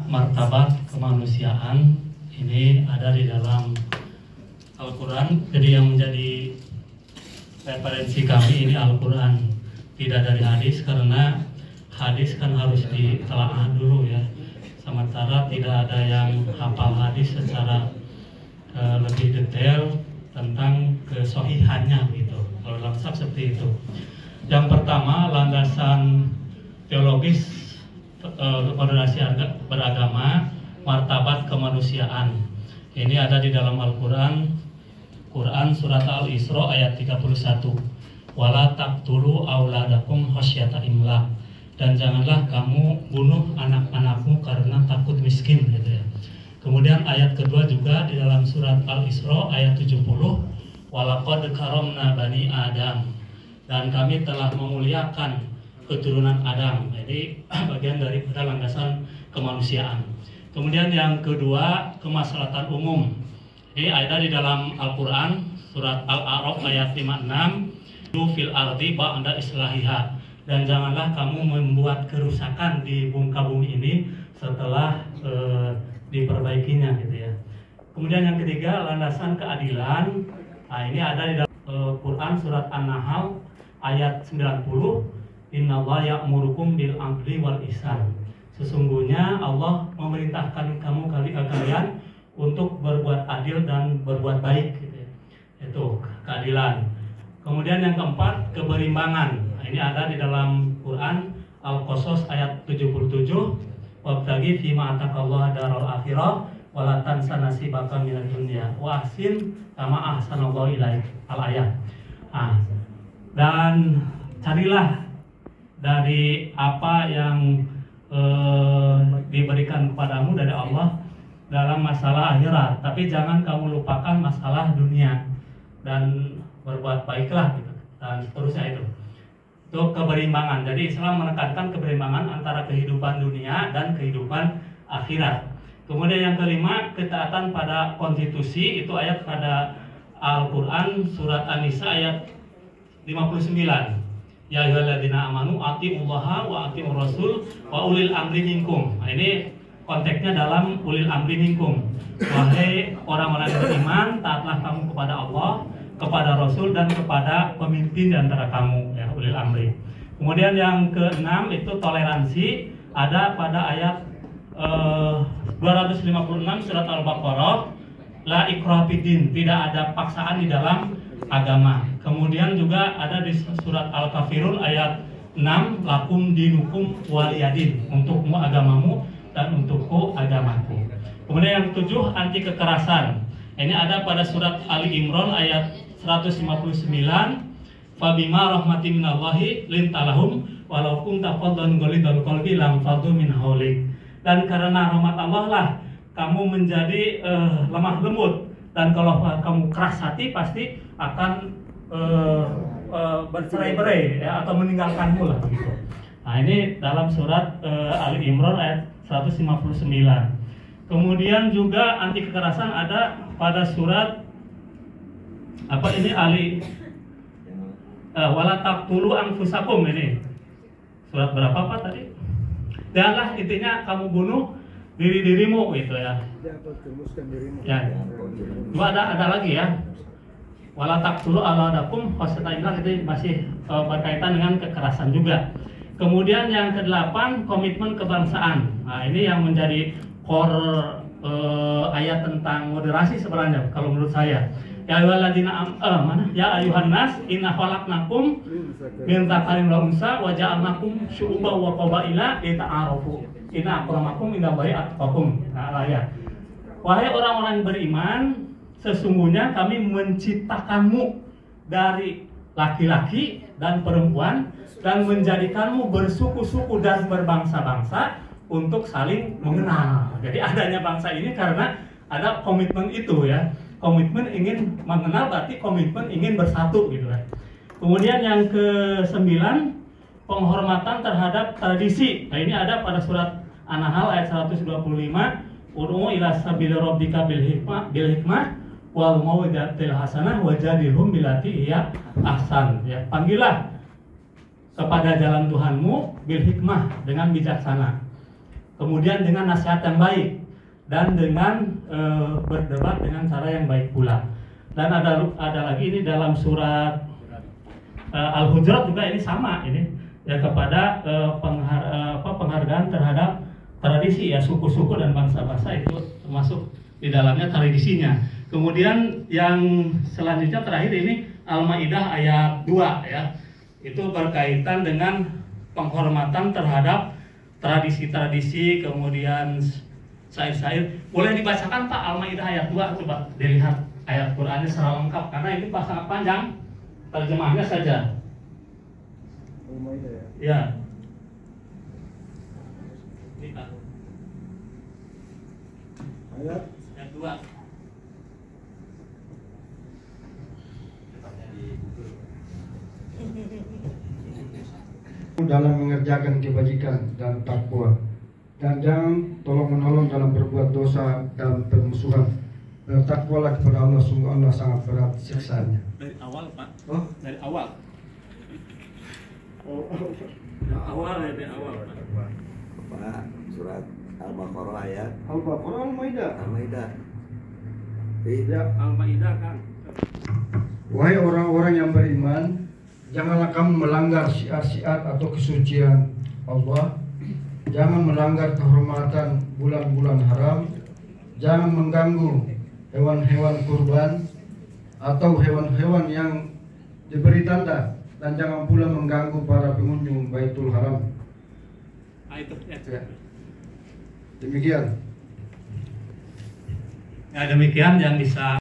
martabat kemanusiaan ini ada di dalam Al-Quran. Jadi yang menjadi referensi kami ini Al-Quran, tidak dari hadis, karena hadis kan harus ditelaah dulu ya. Sementara tidak ada yang hafal hadis secara lebih detail tentang kesohihannya gitu. Kalau dalam sab seperti itu. Yang pertama, landasan teologis koordinasi beragama, martabat kemanusiaan. Ini ada di dalam Al-Quran, surat Al-Isra ayat 31. Wala taqtulu auladakum khasyata imlaq. Dan janganlah kamu bunuh anak-anakmu karena takut miskin gitu ya. Kemudian ayat kedua juga di dalam surat Al-Isra ayat 70, walaqad karamna bani Adam, dan kami telah memuliakan keturunan Adam. Jadi bagian daripada landasan kemanusiaan. Kemudian yang kedua, kemaslahatan umum. Ini ada di dalam Al-Quran surat Al-A'raf ayat 56, fil ardi ba'da islahiha, dan janganlah kamu membuat kerusakan di muka bumi ini setelah diperbaikinya gitu ya. Kemudian yang ketiga, landasan keadilan. Nah, ini ada di dalam Quran surat An-Nahl ayat 90, innallaha ya'murukum bil 'adli wal ihsan. Sesungguhnya Allah memerintahkan kalian untuk berbuat adil dan berbuat baik gitu ya. Itu keadilan. Kemudian yang keempat, keberimbangan. Nah, ini ada di dalam Quran Al-Qasas ayat 77, wabtaghi fima ataqallahu daral akhirah wala tansa nasibaka minad dunya wa ahsin kama ahsanallahu ilaik, al-ayat. Nah, dan carilah dari apa yang diberikan kepadamu dari Allah dalam masalah akhirat, tapi jangan kamu lupakan masalah dunia dan berbuat baiklah gitu, dan seterusnya itu keberimbangan. Jadi Islam menekankan keberimbangan antara kehidupan dunia dan kehidupan akhirat. Kemudian yang kelima, ketaatan pada konstitusi. Itu ayat pada Al-Quran surat An-Nisa ayat 59. Ya ayyuhalladzina amanu atiullaha wa atiur rasul wa ulil amri minkum. Nah, ini konteksnya dalam ulil amri minkum. Wahai orang-orang yang beriman, taatlah kamu kepada Allah, kepada Rasul, dan kepada pemimpin di antara kamu, ya, ulil amri. Kemudian yang keenam itu toleransi. Ada pada ayat 256 surat Al-Baqarah, la ikraha fiddin, tidak ada paksaan di dalam agama. Kemudian juga ada di surat Al-Kafirun ayat 6, lakum dinukum waliyadin, untukmu agamamu dan untukku agamaku. Kemudian yang ketujuh, anti kekerasan. Ini ada pada surat Ali Imran ayat 159, fabima rahmatin minallahi lintalahum walau kunta fadlan ghalidal qalbi lam faddu min haulik. Dan karena rahmat Allah lah kamu menjadi lemah lembut, dan kalau kamu keras hati pasti akan bercerai-berai ya, atau meninggalkanmu lah begitu. Nah, ini dalam surat Ali Imran ayat 159. Kemudian juga anti kekerasan ada pada surat apa ini Ali wala taqtulu anfusakum. Ini surat berapa Pak tadi? Janganlah intinya kamu bunuh diri-dirimu gitu ya. Ya. Dua ada lagi ya. Wala taqtulu auladakum khasyata imlaq, itu masih berkaitan dengan kekerasan juga. Kemudian yang ke-8, komitmen kebangsaan. Nah, ini yang menjadi core ayat tentang moderasi sebenarnya kalau menurut saya. Ya ayyuhalladzina ya ayuhan nas inna khalaqnakum min dzakarin wa unsa wa ja'alnakum syu'uban wa qabaila lita'arafu inna akramakum indallahi atqakum. Nah, ayat. Wahai orang-orang yang beriman, sesungguhnya kami menciptakanmu dari laki-laki dan perempuan dan menjadikanmu bersuku-suku dan berbangsa-bangsa untuk saling mengenal. Jadi adanya bangsa ini karena ada komitmen itu ya. Komitmen ingin mengenal berarti komitmen ingin bersatu gitu kan. Kemudian yang ke-9, penghormatan terhadap tradisi. Nah, ini ada pada surat An-Nahl ayat 125, ud'u ila sabili rabbika bil hikmah wal mau'izatil hasanah wajadilhum billati hiya ahsan. Ya, panggillah kepada jalan Tuhanmu bil hikmah, dengan bijaksana. kemudian dengan nasihat yang baik, dan dengan berdebat dengan cara yang baik pula. Dan ada lagi ini dalam surat Al-Hujurat juga ini sama ini ya, kepada penghargaan terhadap tradisi ya, suku-suku dan bangsa-bangsa itu termasuk di dalamnya tradisinya. Kemudian yang selanjutnya terakhir ini Al-Maidah ayat 2 ya. Itu berkaitan dengan penghormatan terhadap tradisi-tradisi, kemudian syair-syair. Boleh dibacakan Pak Al-Maidah ayat 2, coba dilihat ayat Qur'annya secara lengkap karena ini sangat panjang. Terjemahnya saja. Al-Maidah ya. Ya. Ayat 2. Dalam mengerjakan kebajikan dan takwa, dan jangan tolong menolong dalam berbuat dosa dan permusuhan. Bertakwalah kepada Allah, sungguh Allah sangat berat siksanya. Dari awal Pak. Oh, Dari awal. Dari awal Pak. Pak, surat Al-Baqarah ayat Al-Baqarah, Al-Maidah. Al-Maidah. Ya. Al-Maidah kan. Wahai orang-orang yang beriman, janganlah kamu melanggar syiar-syiar atau kesucian Allah. Jangan melanggar kehormatan bulan-bulan haram. Jangan mengganggu hewan-hewan kurban atau hewan-hewan yang diberi tanda, dan jangan pula mengganggu para pengunjung Baitul Haram. Itu Ya. Demikian. Ya, demikian yang bisa